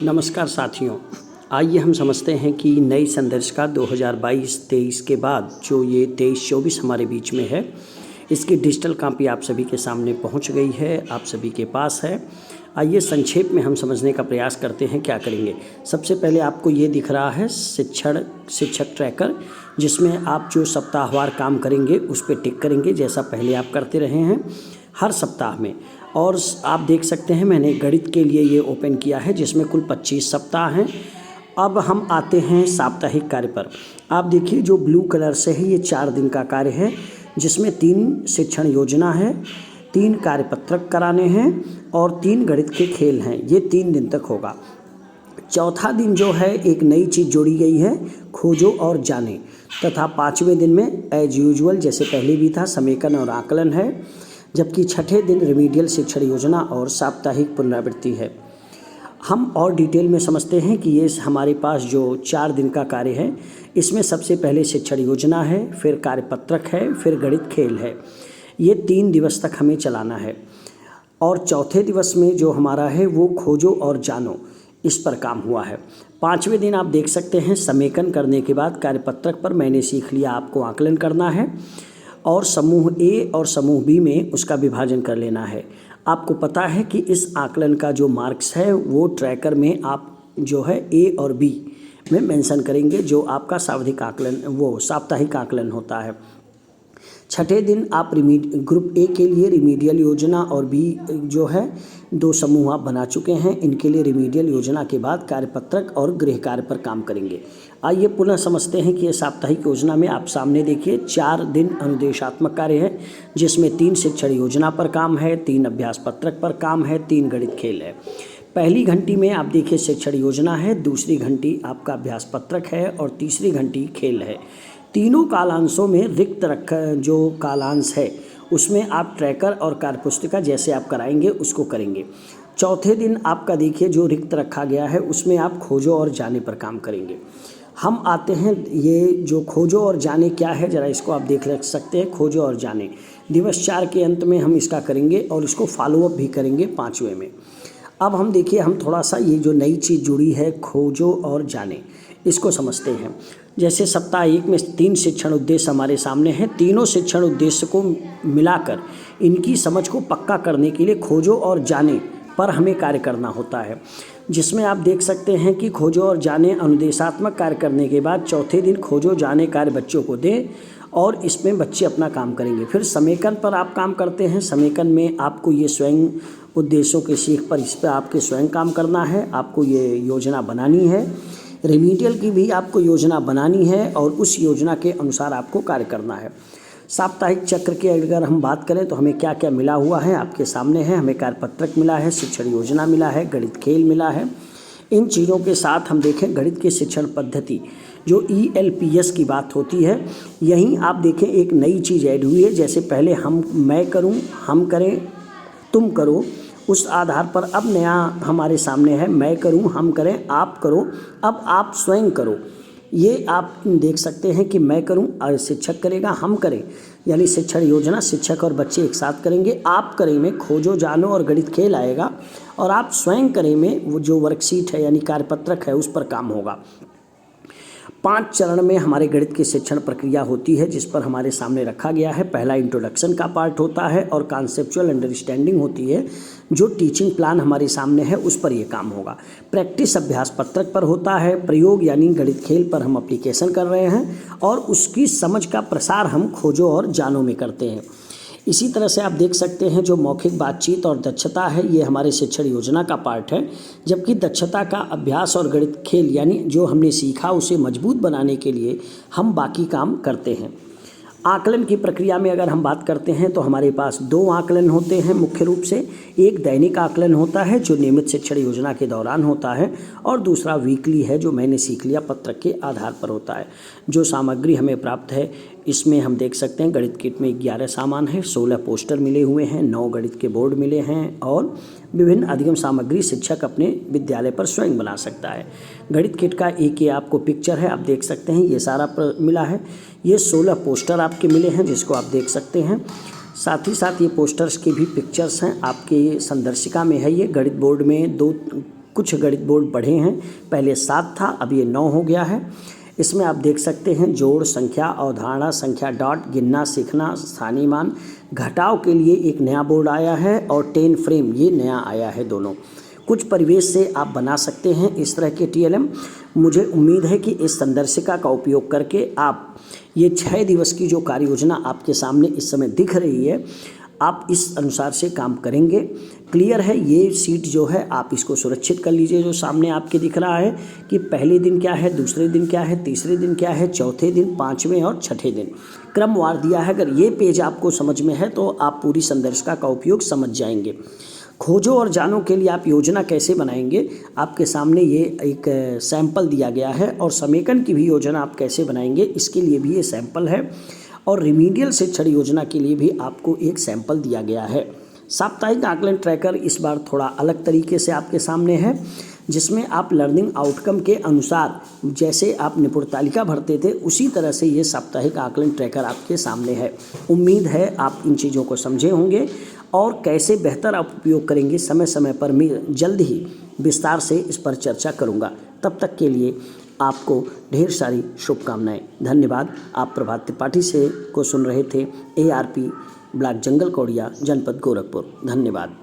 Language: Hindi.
नमस्कार साथियों, आइए हम समझते हैं कि नई संदर्शिका 2022-23 के बाद जो ये 23-24 हमारे बीच में है, इसकी डिजिटल कॉपी आप सभी के सामने पहुंच गई है, आप सभी के पास है। आइए संक्षेप में हम समझने का प्रयास करते हैं क्या करेंगे। सबसे पहले आपको ये दिख रहा है शिक्षक ट्रैकर, जिसमें आप जो सप्ताहवार काम करेंगे उस पर टिक करेंगे, जैसा पहले आप करते रहे हैं हर सप्ताह में। और आप देख सकते हैं मैंने गणित के लिए ये ओपन किया है, जिसमें कुल 25 सप्ताह हैं। अब हम आते हैं साप्ताहिक कार्य पर। आप देखिए जो ब्लू कलर से है ये 4 दिन का कार्य है, जिसमें 3 शिक्षण योजना है, 3 कार्यपत्रक कराने हैं और 3 गणित के खेल हैं। ये 3 दिन तक होगा। चौथा दिन जो है एक नई चीज़ जोड़ी गई है, खोजो और जाने, तथा 5वें दिन में एज यूजुअल जैसे पहले भी था समेकन और आकलन है, जबकि छठे दिन रिमीडियल शिक्षण योजना और साप्ताहिक पुनरावृत्ति है। हम और डिटेल में समझते हैं कि ये हमारे पास जो 4 दिन का कार्य है, इसमें सबसे पहले शिक्षण योजना है, फिर कार्यपत्रक है, फिर गणित खेल है। ये 3 दिवस तक हमें चलाना है। और चौथे दिवस में जो हमारा है वो खोजो और जानो, इस पर काम हुआ है। 5वें दिन आप देख सकते हैं समेकन करने के बाद कार्यपत्रक पर मैंने सीख लिया आपको आकलन करना है और समूह ए और समूह बी में उसका विभाजन कर लेना है। आपको पता है कि इस आकलन का जो मार्क्स है वो ट्रैकर में आप जो है ए और बी में मेंशन करेंगे, जो आपका साप्ताहिक आकलन होता है। छठे दिन आप ग्रुप ए के लिए रिमीडियल योजना और बी जो है 2 समूह आप बना चुके हैं, इनके लिए रिमीडियल योजना के बाद कार्यपत्रक और गृह कार्य पर काम करेंगे। आइए पुनः समझते हैं कि ये साप्ताहिक योजना में आप सामने देखिए 4 दिन अनुदेशात्मक कार्य है, जिसमें 3 शिक्षण योजना पर काम है, 3 अभ्यास पत्रक पर काम है, 3 गणित खेल है। पहली घंटी में आप देखिए शिक्षण योजना है, दूसरी घंटी आपका अभ्यास पत्रक है और तीसरी घंटी खेल है। तीनों कालांशों में रिक्त जो कालांश है उसमें आप ट्रैकर और कार्यपुस्तिका जैसे आप कराएंगे उसको करेंगे। चौथे दिन आपका देखिए जो रिक्त रखा गया है उसमें आप खोजो और जाने पर काम करेंगे। हम आते हैं ये जो खोजो और जाने क्या है, ज़रा इसको आप देख सकते हैं। खोजो और जाने दिवस 4 के अंत में हम इसका करेंगे और इसको फॉलोअप भी करेंगे 5वें में। अब हम देखिए हम थोड़ा सा ये जो नई चीज़ जुड़ी है खोजो और जाने, इसको समझते हैं। जैसे सप्ताह 1 में 3 शिक्षण उद्देश्य हमारे सामने हैं। तीनों शिक्षण उद्देश्य को मिलाकर इनकी समझ को पक्का करने के लिए खोजो और जाने पर हमें कार्य करना होता है, जिसमें आप देख सकते हैं कि खोजो और जाने अनुदेशात्मक कार्य करने के बाद चौथे दिन खोजो जाने कार्य बच्चों को दें और इसमें बच्चे अपना काम करेंगे। फिर समेकन पर आप काम करते हैं। समेकन में आपको ये स्वयं उद्देश्यों के सीख पर इस पर आपके स्वयं काम करना है, आपको ये योजना बनानी है। रिमीडियल की भी आपको योजना बनानी है और उस योजना के अनुसार आपको कार्य करना है। साप्ताहिक चक्र की अगर हम बात करें तो हमें क्या क्या मिला हुआ है आपके सामने है। हमें कार्यपत्रक मिला है, शिक्षण योजना मिला है, गणित खेल मिला है। इन चीज़ों के साथ हम देखें गणित की शिक्षण पद्धति जो ELPS की बात होती है, यहीं आप देखें एक नई चीज़ ऐड हुई है। जैसे पहले मैं करूं, हम करें, तुम करो, उस आधार पर अब नया हमारे सामने है मैं करूं, हम करें, आप करो, अब आप स्वयं करो। ये आप देख सकते हैं कि मैं करूं और शिक्षक करेगा, हम करें यानी शिक्षण योजना शिक्षक और बच्चे एक साथ करेंगे, आप करें में खोजो जानो और गणित खेल आएगा, और आप स्वयं करें में वो जो वर्कशीट है यानी कार्यपत्रक है उस पर काम होगा। 5 चरण में हमारे गणित की शिक्षण प्रक्रिया होती है, जिस पर हमारे सामने रखा गया है। पहला इंट्रोडक्शन का पार्ट होता है और कॉन्सेप्चुअल अंडरस्टैंडिंग होती है। जो टीचिंग प्लान हमारे सामने है उस पर यह काम होगा। प्रैक्टिस अभ्यास पत्रक पर होता है। प्रयोग यानी गणित खेल पर हम एप्लीकेशन कर रहे हैं और उसकी समझ का प्रसार हम खोजो और जानो में करते हैं। इसी तरह से आप देख सकते हैं जो मौखिक बातचीत और दक्षता है ये हमारे शिक्षण योजना का पार्ट है, जबकि दक्षता का अभ्यास और गणित खेल यानी जो हमने सीखा उसे मजबूत बनाने के लिए हम बाकी काम करते हैं। आकलन की प्रक्रिया में अगर हम बात करते हैं तो हमारे पास 2 आकलन होते हैं मुख्य रूप से। एक दैनिक आकलन होता है जो नियमित शिक्षण योजना के दौरान होता है, और दूसरा वीकली है जो मैंने सीख लिया पत्रक के आधार पर होता है। जो सामग्री हमें प्राप्त है इसमें हम देख सकते हैं गणित किट में 11 सामान है, 16 पोस्टर मिले हुए हैं, 9 गणित के बोर्ड मिले हैं और विभिन्न अधिगम सामग्री शिक्षक अपने विद्यालय पर स्वयं बना सकता है। गणित किट का एक ये आपको पिक्चर है, आप देख सकते हैं ये सारा मिला है। ये 16 पोस्टर आपके मिले हैं जिसको आप देख सकते हैं। साथ ही साथ ये पोस्टर्स के भी पिक्चर्स हैं आपके संदर्शिका में है। ये गणित बोर्ड में 2 कुछ गणित बोर्ड बढ़े हैं, पहले 7 था, अब ये 9 हो गया है। इसमें आप देख सकते हैं जोड़, संख्या, अवधारणा, संख्या डॉट, गिनना सीखना, स्थानीय मान, घटाव के लिए एक नया बोर्ड आया है और 10 फ्रेम ये नया आया है दोनों। कुछ परिवेश से आप बना सकते हैं इस तरह के TLM। मुझे उम्मीद है कि इस संदर्शिका का उपयोग करके आप ये 6 दिवस की जो कार्य योजना आपके सामने इस समय दिख रही है, आप इस अनुसार से काम करेंगे। क्लियर है, ये सीट जो है आप इसको सुरक्षित कर लीजिए। जो सामने आपके दिख रहा है कि पहले दिन क्या है, दूसरे दिन क्या है, तीसरे दिन क्या है, चौथे दिन, 5वें और 6ठे दिन क्रमवार दिया है। अगर ये पेज आपको समझ में है तो आप पूरी संदर्शिका का उपयोग समझ जाएंगे। खोजो और जानो के लिए आप योजना कैसे बनाएंगे, आपके सामने ये एक सैंपल दिया गया है। और समेकन की भी योजना आप कैसे बनाएंगे, इसके लिए भी ये सैंपल है। और रिमीडियल शिक्षण योजना के लिए भी आपको एक सैंपल दिया गया है। साप्ताहिक आकलन ट्रैकर इस बार थोड़ा अलग तरीके से आपके सामने है, जिसमें आप लर्निंग आउटकम के अनुसार जैसे आप निपुण तालिका भरते थे उसी तरह से ये साप्ताहिक आकलन ट्रैकर आपके सामने है। उम्मीद है आप इन चीज़ों को समझे होंगे और कैसे बेहतर आप उपयोग करेंगे समय समय पर मैं जल्द ही विस्तार से इस पर चर्चा करूँगा। तब तक के लिए आपको ढेर सारी शुभकामनाएं। धन्यवाद। आप प्रभात त्रिपाठी से को सुन रहे थे ARP ब्लॉक जंगल कौड़िया, जनपद गोरखपुर। धन्यवाद।